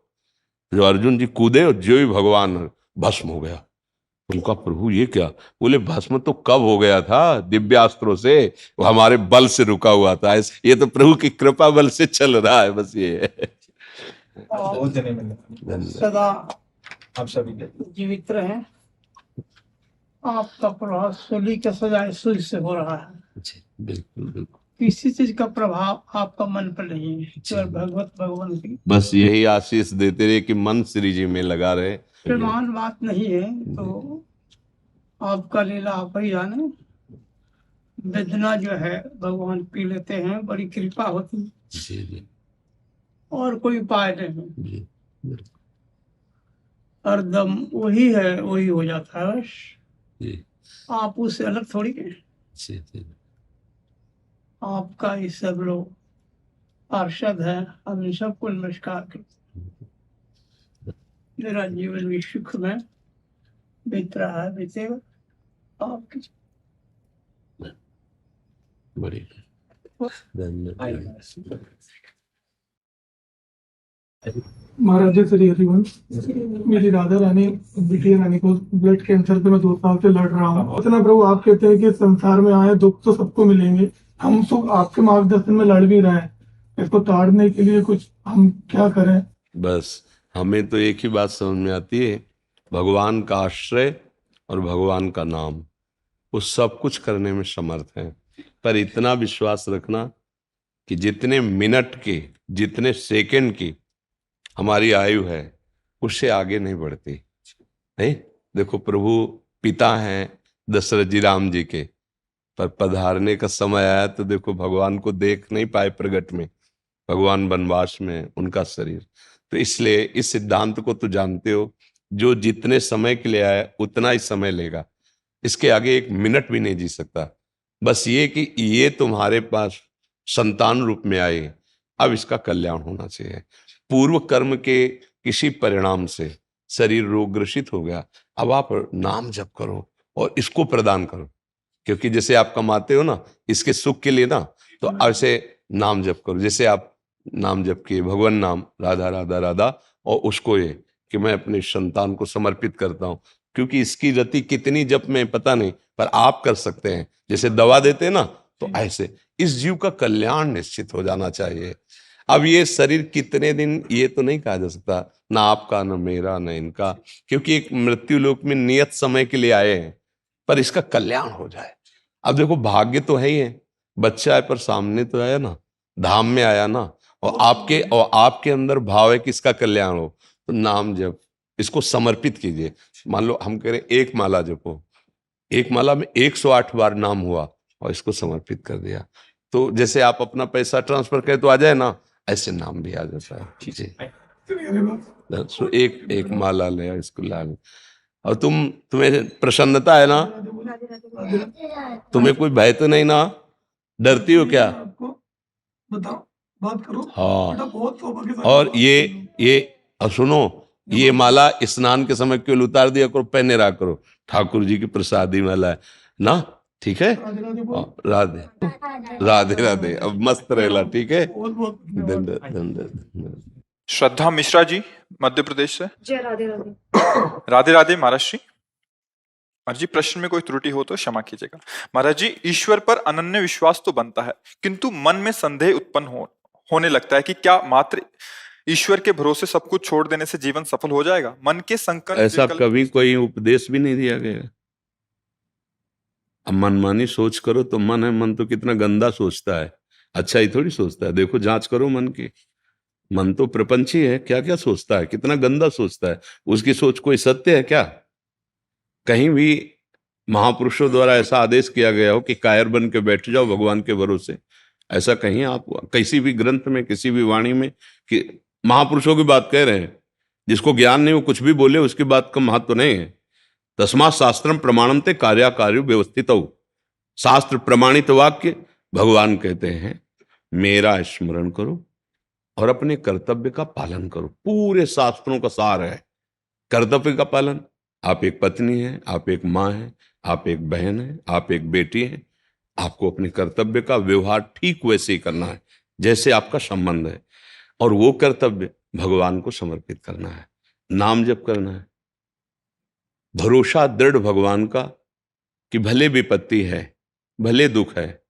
जो अर्जुन जी कूदे और जो ही भगवान भस्म हो गया। उनका प्रभु ये क्या? बोले भस्म तो कब हो गया था, दिव्यास्त्रों से, वो हमारे बल से रुका हुआ था। ये तो प्रभु की कृपा बल से चल रहा है, बस ये है। बहुत जने मिले सदा आप सभी के। जीवित रहे। आपका प्रभाव सूली के सजाए सूर्य से हो रहा है। बिल्कुल बिल्कुल। किसी चीज का प्रभाव आपका मन पर नहीं है, केवल भगवत भगवान की बस यही आशीष देते रहे कि मन श्री जी में लगा रहे। प्रमाण बात नहीं है। तो आपका लीला आप ही जाने। वेदना जो है भगवान पी लेते हैं, बड़ी कृपा होती है, जी जी और कोई उपाय नहीं। जी हरदम वही है, वही हो जाता है बस। जी आप उससे अलग थोड़ी हैं। जी जी आपका ये सब लोग पार्षद है, हम इन सबको नमस्कार करते हैं। मेरा जीवन भी सुख में बीत रहा है, बीतेगा। आपकी बड़ी धन्यवाद। महाराज जी श्री हरिवंश, मेरी राधा रानी बिटिया रानी को ब्लड कैंसर से मैं 2 साल से लड़ रहा हूँ। इतना प्रभु आप कहते हैं कि संसार में आए दुख तो सबको मिलेंगे, हम सुख आपके मार्गदर्शन में लड़ भी रहे हैं, इसको ताड़ने के लिए कुछ हम क्या करें? बस हमें तो एक ही बात समझ में आती है, भगवान का आश्रय और भगवान का नाम, वो सब कुछ करने में समर्थ है। पर इतना विश्वास रखना कि जितने मिनट की, जितने सेकंड की हमारी आयु है, उससे आगे नहीं बढ़ती। नहीं, देखो प्रभु पिता हैं दशरथ जी राम जी के, पर पधारने का समय आया तो देखो भगवान को देख नहीं पाए प्रगट में, भगवान वनवास में उनका शरीर। तो इसलिए इस सिद्धांत को तो जानते हो, जो जितने समय के लिए आया उतना ही समय लेगा, इसके आगे 1 मिनट भी नहीं जी सकता। बस ये कि ये तुम्हारे पास संतान रूप में आए, अब इसका कल्याण होना चाहिए। पूर्व कर्म के किसी परिणाम से शरीर रोगग्रसित हो गया, अब आप नाम जप करो और इसको प्रदान करो, क्योंकि जैसे आप कमाते हो ना इसके सुख के लिए ना, तो ऐसे नाम जप करो। जैसे आप नाम जप किए भगवान नाम राधा राधा राधा, और उसको ये कि मैं अपने संतान को समर्पित करता हूँ, क्योंकि इसकी रति कितनी जप में पता नहीं, पर आप कर सकते हैं। जैसे दवा देते हैं ना, तो ऐसे इस जीव का कल्याण निश्चित हो जाना चाहिए। अब ये शरीर कितने दिन, ये तो नहीं कहा जा सकता, ना आपका ना मेरा ना इनका, क्योंकि एक मृत्यु लोक में नियत समय के लिए आए हैं, पर इसका कल्याण हो जाए। अब देखो भाग्य तो है ही है, बच्चा है पर सामने तो आया ना, धाम में आया ना, और आपके अंदर भाव है कि इसका कल्याण हो, तो नाम जप इसको समर्पित कीजिए। मान लो हम कह रहे 1 माला जपो, 1 माला में 108 बार नाम हुआ और इसको समर्पित कर दिया, तो जैसे आप अपना पैसा ट्रांसफर करें तो आ जाए ना, ऐसे नाम भी आ जाता है। ठीक है, तो एक माला ले इसको ला ले। और तुम्हें प्रसन्नता है ना, तुम्हें कोई भय तो नहीं ना, डरती हो क्या? बताओ, बात करो। हाँ, बहुत सौभाग्य से और ये और सुनो, ये माला स्नान के समय केवल उतार दिया करो, पहने रहा करो, ठाकुर जी की प्रसादी माला है ना। ठीक है, राधे राधे राधे, अब मस्त रहेला। ठीक है, धन्यवाद। श्रद्धा मिश्रा जी मध्य प्रदेश से। जय राधे राधे। राधे राधे महाराज जी। महाराज जी प्रश्न में कोई त्रुटि हो तो क्षमा कीजिएगा। महाराज जी, ईश्वर पर अनन्य विश्वास तो बनता है, किंतु मन में संदेह उत्पन्न होने लगता है कि क्या मात्र ईश्वर के भरोसे सब कुछ छोड़ देने से जीवन सफल हो जाएगा? मन के संकल्प ऐसा कभी कोई उपदेश भी नहीं दिया गया। अब मनमानी सोच करो तो मन है, मन तो कितना गंदा सोचता है, अच्छा ही थोड़ी सोचता है। देखो जांच करो मन की, मन तो प्रपंची है, क्या क्या सोचता है, कितना गंदा सोचता है। उसकी सोच कोई सत्य है क्या? कहीं भी महापुरुषों द्वारा ऐसा आदेश किया गया हो कि कायर बन के बैठ जाओ भगवान के भरोसे, ऐसा कहीं आप किसी भी ग्रंथ में, किसी भी वाणी में कि महापुरुषों की बात कह रहे हैं? जिसको ज्ञान नहीं वो कुछ भी बोले, उसकी बात का महत्व नहीं है। तस्मात् शास्त्रम प्रमाणन्ते कार्याकार्यो व्यवस्थितौ। शास्त्र प्रमाणित वाक्य भगवान कहते हैं, मेरा स्मरण करो और अपने कर्तव्य का पालन करो। पूरे शास्त्रों का सार है कर्तव्य का पालन। आप एक पत्नी हैं, आप एक माँ हैं, आप एक बहन हैं, आप एक बेटी हैं, आपको अपने कर्तव्य का व्यवहार ठीक वैसे ही करना है जैसे आपका संबंध है, और वो कर्तव्य भगवान को समर्पित करना है, नाम जप करना है। भरोसा दृढ़ भगवान का कि भले विपत्ति है, भले दुख है,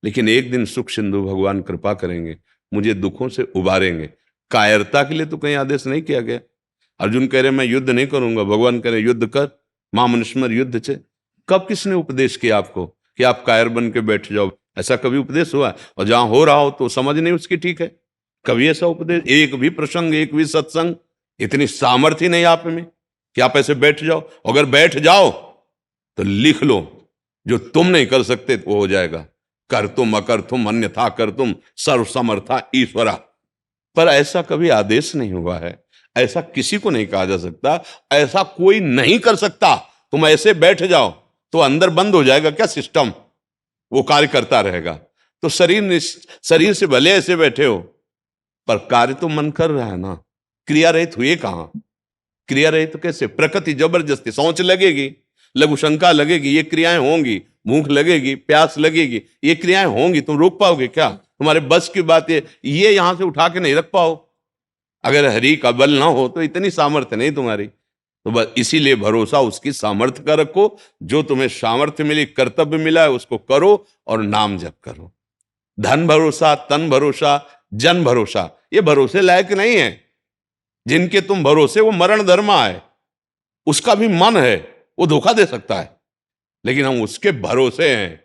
लेकिन एक दिन सुख सिंधु भगवान कृपा करेंगे, मुझे दुखों से उबारेंगे। कायरता के लिए तो कहीं आदेश नहीं किया गया। अर्जुन कह रहे मैं युद्ध नहीं करूंगा, भगवान कह रहे युद्ध कर, मां मनुष्मर युद्ध से। कब किसने उपदेश किया आपको कि आप कायर बन के बैठ जाओ? ऐसा कभी उपदेश हुआ है? और जहां हो रहा हो तो समझ नहीं उसकी ठीक है। कभी ऐसा उपदेश, एक भी प्रसंग, एक भी सत्संग, इतनी सामर्थ्य नहीं आप में कि आप ऐसे बैठ जाओ। अगर बैठ जाओ तो लिख लो, जो तुम नहीं कर सकते वो हो जाएगा। कर तुम अकर तुम अन्यथा कर तुम सर्व समर्था ईश्वरा। पर ऐसा कभी आदेश नहीं हुआ है, ऐसा किसी को नहीं कहा जा सकता, ऐसा कोई नहीं कर सकता। तुम ऐसे बैठ जाओ तो अंदर बंद हो जाएगा क्या सिस्टम, वो कार्य करता रहेगा। तो शरीर से भले ऐसे बैठे हो, पर कार्य तो मन कर रहा है ना। क्रिया रहित हुए कहां? क्रिया रहित तो कैसे? प्रकृति जबरदस्ती, सोच लगेगी, लघु शंका लगेगी, ये क्रियाएं होंगी, भूख लगेगी, प्यास लगेगी, ये क्रियाएं होंगी, तुम रोक पाओगे क्या? तुम्हारे बस की बात है, ये यहां से उठा के नहीं रख पाओ। अगर हरि का बल ना हो तो इतनी सामर्थ्य नहीं तुम्हारी। तो बस इसीलिए भरोसा उसकी सामर्थ्य का रखो। जो तुम्हें सामर्थ्य मिली, कर्तव्य मिला है, उसको करो और नाम जप करो। धन भरोसा, तन भरोसा, जन भरोसा, ये भरोसे लायक नहीं है। जिनके तुम भरोसे वो मरण धर्मा है, उसका भी मन है, वो धोखा दे सकता है, लेकिन हम उसके भरोसे हैं।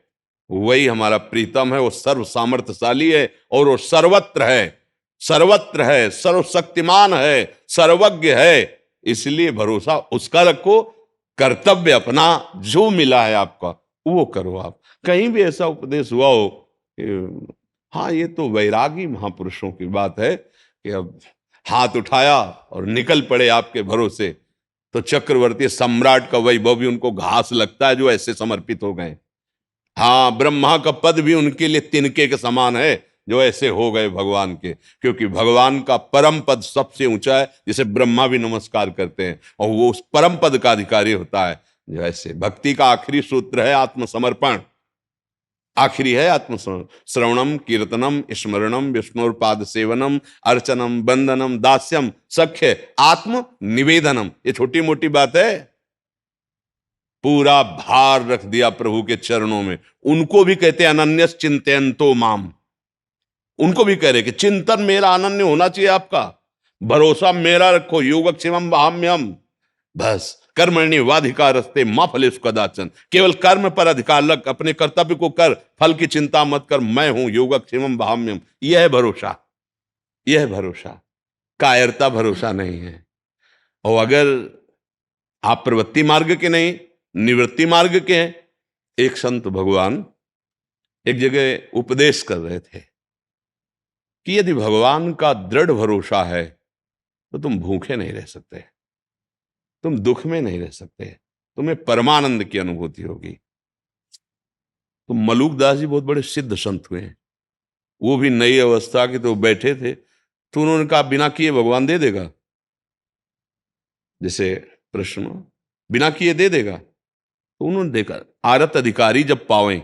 वही हमारा प्रीतम है, वो सर्व सामर्थ्यशाली है और वो सर्वत्र है, सर्वत्र है, सर्वशक्तिमान है, सर्वज्ञ है। इसलिए भरोसा उसका रखो, कर्तव्य अपना जो मिला है आपका वो करो। आप कहीं भी ऐसा उपदेश हुआ हो कि हाँ ये तो वैरागी महापुरुषों की बात है कि अब हाथ उठाया और निकल पड़े आपके भरोसे, तो चक्रवर्ती सम्राट का वैभव भी उनको घास लगता है जो ऐसे समर्पित हो गए। हाँ, ब्रह्मा का पद भी उनके लिए तिनके के समान है जो ऐसे हो गए भगवान के, क्योंकि भगवान का परम पद सबसे ऊंचा है, जिसे ब्रह्मा भी नमस्कार करते हैं, और वो उस परम पद का अधिकारी होता है। जो ऐसे भक्ति का आखिरी सूत्र है आत्मसमर्पण, आखिरी है आत्मसमर्पण। श्रवणम कीर्तनम स्मरणम विष्णुपाद सेवनम अर्चनम बंदनम दास्यम सख्य आत्म निवेदनम। ये छोटी मोटी बात है, पूरा भार रख दिया प्रभु के चरणों में। उनको भी कहते हैं अनन्यस चिंतयन्तो माम, उनको भी कह रहे कि चिंतन मेरा अनन्य होना चाहिए, आपका भरोसा मेरा रखो। योगक्षेमम वहाम्यहम्, बस कर्मणि वाधिकारस्ते मा फलेषु कदाचन। केवल कर्म पर अधिकार लग, अपने कर्तव्य को कर, फल की चिंता मत कर, मैं हूं योगक्षेमम वहाम्यहम्। यह है भरोसा, यह है भरोसा। कायरता भरोसा नहीं है। और अगर आप प्रवृत्ति मार्ग के नहीं, निवृत्ति मार्ग के हैं, एक संत भगवान एक जगह उपदेश कर रहे थे कि यदि भगवान का दृढ़ भरोसा है तो तुम भूखे नहीं रह सकते, तुम दुख में नहीं रह सकते, तुम्हें परमानंद की अनुभूति होगी। तो मलूकदास जी बहुत बड़े सिद्ध संत हुए हैं, वो भी नई अवस्था के, तो बैठे थे, तो उन्होंने कहा बिना किए भगवान दे देगा। जैसे प्रश्न बिना किए दे देगा, तो उन्होंने देखा आरत अधिकारी जब पावें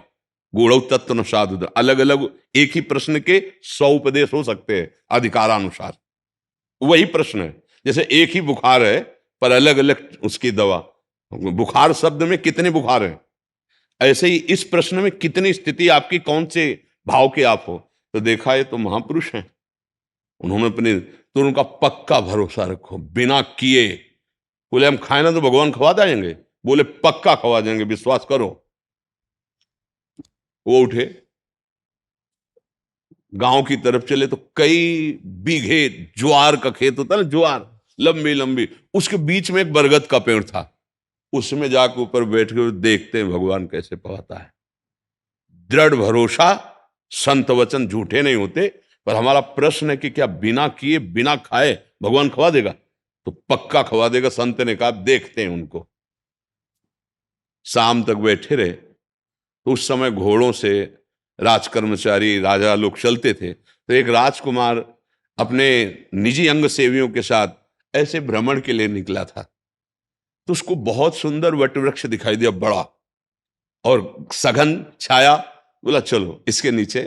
गूढ़ तत्व न साधु। अलग अलग एक ही प्रश्न के 100 उपदेश हो सकते हैं अधिकारानुसार, वही प्रश्न है। जैसे एक ही बुखार है पर अलग अलग उसकी दवा, बुखार शब्द में कितने बुखार हैं, ऐसे ही इस प्रश्न में कितनी स्थिति आपकी, कौन से भाव के आप हो। तो देखा ये तो महापुरुष हैं, उन्होंने अपने, तो उनका पक्का भरोसा रखो बिना किए। बोले हम खाए ना तो भगवान खवा देंगे, बोले पक्का खवा देंगे, विश्वास करो। वो उठे, गांव की तरफ चले, तो कई बीघे ज्वार का खेत होता है ना, ज्वार लंबी लंबी, उसके बीच में एक बरगद का पेड़ था। उसमें जाकर ऊपर बैठ के देखते हैं भगवान कैसे पवाता है। दृढ़ भरोसा, संत वचन झूठे नहीं होते। पर हमारा प्रश्न है कि क्या बिना किए बिना खाए भगवान खवा देगा? तो पक्का खवा देगा। संत ने कहा देखते हैं उनको। शाम तक बैठे रहे, तो उस समय घोड़ों से राजकर्मचारी राजा लोग चलते थे। तो एक राजकुमार अपने निजी अंग सेवियों के साथ ऐसे भ्रमण के लिए निकला था। तो उसको बहुत सुंदर वटवृक्ष दिखाई दिया, बड़ा और सघन छाया। बोला चलो इसके नीचे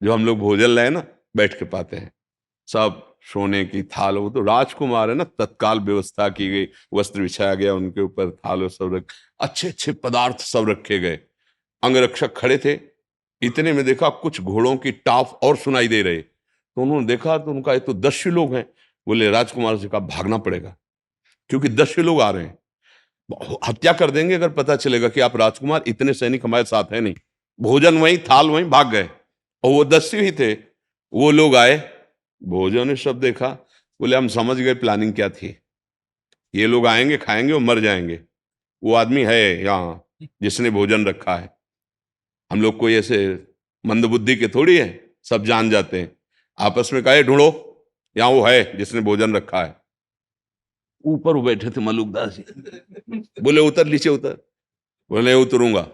जो हम लोग भोजन लाए ना बैठ के पाते हैं। सब सोने की थाल, वो तो राजकुमार है ना, तत्काल व्यवस्था की गई, वस्त्र बिछाया गया उनके ऊपर, थाल सब अच्छे अच्छे पदार्थ सब रखे गए। अंगरक्षक खड़े थे। इतने में देखा कुछ घोड़ों की टाप और सुनाई दे रहे। तो उन्होंने देखा तो उनका ये तो 10 लोग हैं। बोले राजकुमार से कहा भागना पड़ेगा, क्योंकि 10 लोग आ रहे हैं, हत्या कर देंगे अगर पता चलेगा कि आप राजकुमार, इतने सैनिक हमारे साथ है नहीं। भोजन वहीं, थाल वहीं, भाग गए। और वो 10 ही थे। वो लोग आए, भोजन ने सब देखा, बोले हम समझ गए प्लानिंग क्या थी, ये लोग आएंगे, खाएंगे और मर जाएंगे। वो आदमी है यहाँ जिसने भोजन रखा है। हम लोग कोई ऐसे मंदबुद्धि के थोड़ी है, सब जान जाते हैं। आपस में कहे ढूंढो, यहाँ वो है जिसने भोजन रखा है। ऊपर वो बैठे थे मलुकदास जी, बोले उतर, नीचे उतर। बोले उतरूंगा।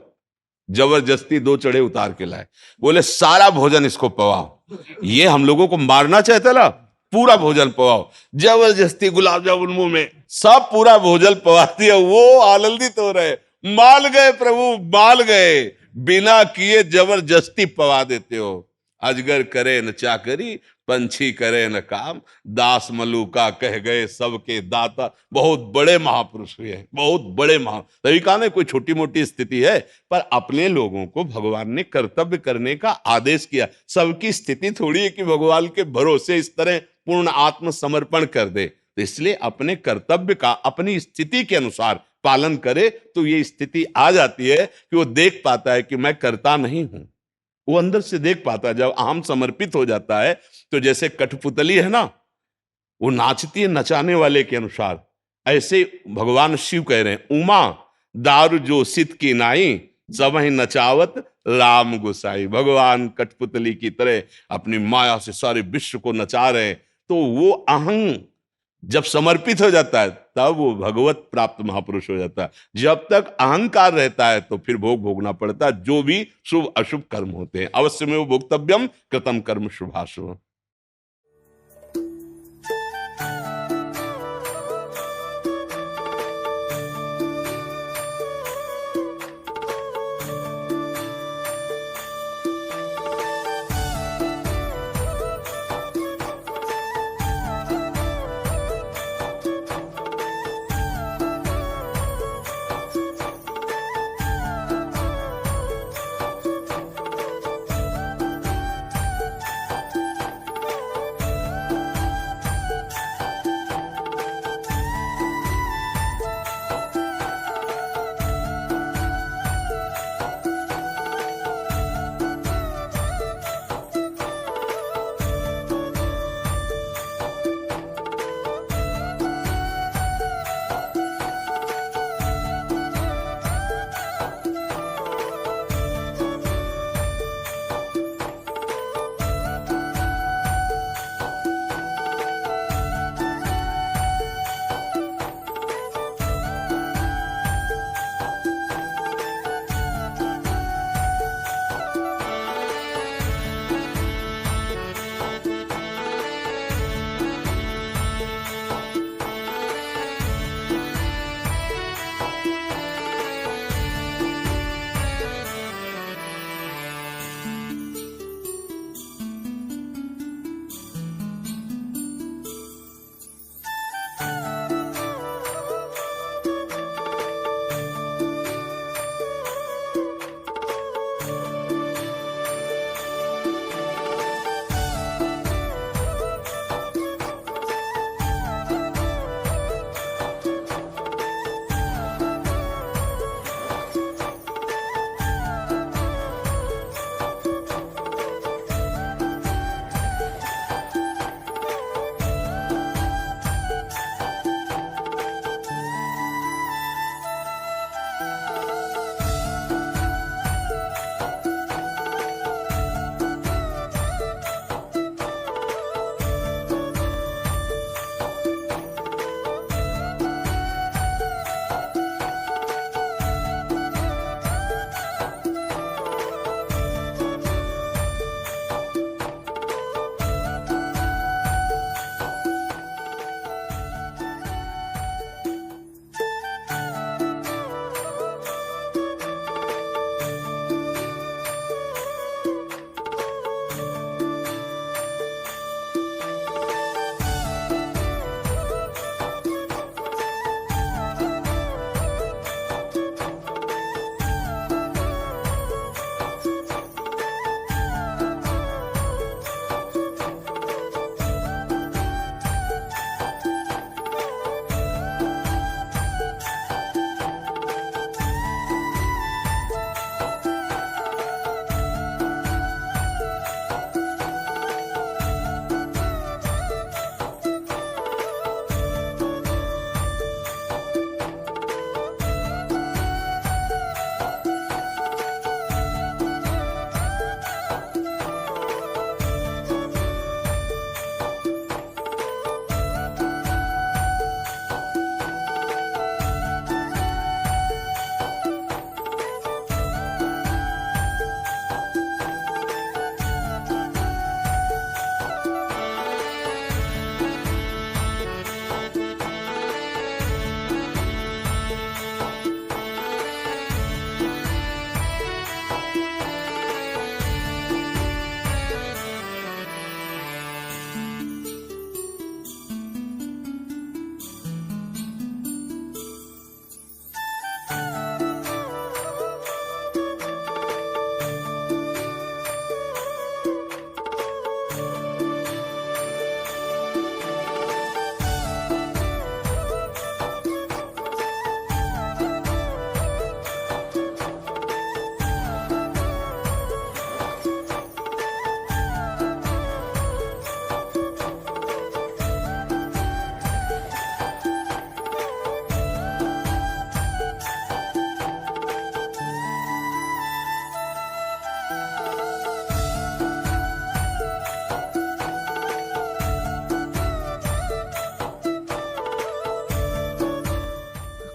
जबरदस्ती 2 चढ़े उतार के लाए। बोले सारा भोजन इसको पवाओ। ये हम लोगों को मारना चाहता ना, पूरा भोजन पवाओ। जबरदस्ती गुलाब जामुन मुंह में, सब पूरा भोजन पवा दिया। वो आनंदित हो रहे, माल गए प्रभु, माल गए। बिना किए जबरदस्ती पवा देते हो। अजगर करे न चाकरी, पंछी करे न काम, दास मलूका कह गए सबके दाता। बहुत बड़े महापुरुष हुए हैं, बहुत बड़े तभी कहा ना, कोई छोटी मोटी स्थिति है, पर अपने लोगों को भगवान ने कर्तव्य करने का आदेश किया। सबकी स्थिति थोड़ी है कि भगवान के भरोसे इस तरह पूर्ण आत्मसमर्पण कर दे। तो इसलिए अपने कर्तव्य का अपनी स्थिति के अनुसार पालन करे, तो ये स्थिति आ जाती है कि वो देख पाता है कि मैं करता नहीं हूं। वो अंदर से देख पाता है। जब अहम समर्पित हो जाता है, तो जैसे कठपुतली है ना, वो नाचती है नचाने वाले के अनुसार, ऐसे भगवान शिव कह रहे हैं, उमा दारू जो सित की नाई, सब ही नचावत राम गोसाई। भगवान कठपुतली की तरह अपनी माया से सारे विश्व को नचा रहे हैं। तो वो अहं जब समर्पित हो जाता है, तब वो भगवत प्राप्त महापुरुष हो जाता है। जब तक अहंकार रहता है, तो फिर भोग भोगना पड़ता है, जो भी शुभ अशुभ कर्म होते हैं। अवश्य में वो भोक्तव्यम कृतम कर्म शुभाशुभ।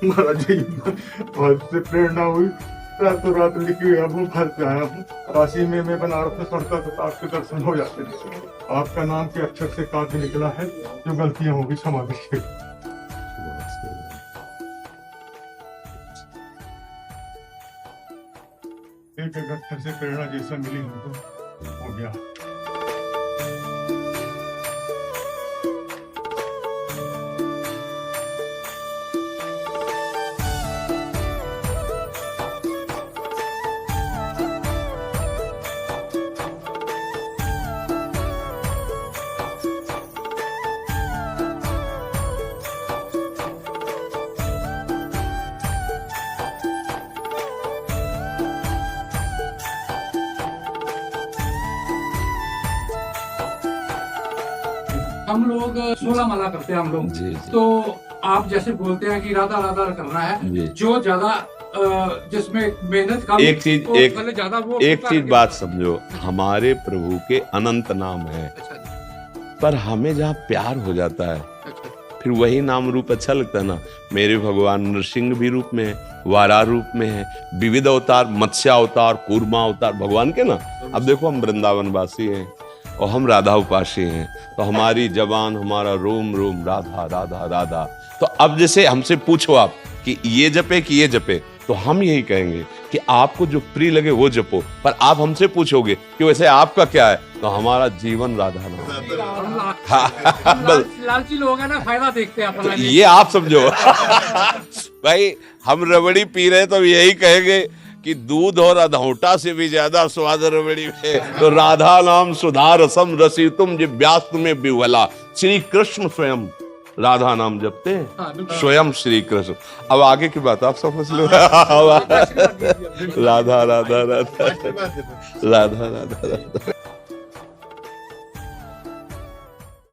महाराज जी बहुत से प्रेरणा हुई, रातों रात लिखी अब वो घर पे आया हूँ। काशी में मैं बनारस में पढ़ता था तो आपके दर्शन हो जाते थे। आपका नाम के अक्षर से काफी निकला है, जो गलतियां होगी क्षमा दीजिए। एक अक्षर से प्रेरणा जैसा मिली हमको हो गया। हम लोग 16 माला करते हैं हम लोग। जी, जी। तो आप जैसे बोलते हैं कि राधा राधा करना जी। है, जो ज्यादा जिसमें मेहनत कम, एक चीज तो एक पहले ज्यादा वो एक चीज बात समझो, हमारे प्रभु के अनंत नाम है, अच्छा जी, पर हमें जहाँ प्यार हो जाता है अच्छा फिर वही नाम रूप अच्छा लगता है ना। मेरे भगवान नरसिंह भी रूप में है, वारा रूप में है, विविध अवतार, मत्स्य अवतार, कूर्मा अवतार भगवान के ना। अब देखो हम वृंदावन वासी हैं और हम राधा उपासी हैं, तो हमारी जबान, हमारा रोम रोम राधा राधा राधा। तो अब जैसे हमसे पूछो आप कि ये जपे कि ये जपे, तो हम यही कहेंगे कि आपको जो प्रिय लगे वो जपो। पर आप हमसे पूछोगे कि वैसे आपका क्या है, तो हमारा जीवन राधा नाम है। लालची लोग हैं ना, फायदा देखते हैं अपना। ये आप समझो। भाई हम रबड़ी पी रहे तो यही कहेंगे कि दूध और अधौटा से भी ज्यादा स्वाद रबड़ी में। तो राधा नाम सुधा रसम रसी तुम जिव्यास्त में विह्वला। श्री कृष्ण स्वयं राधा नाम जपते हैं, स्वयं श्री कृष्ण। अब आगे की बात आप समझ लो। राधा राधा राधा राधा राधा राधा।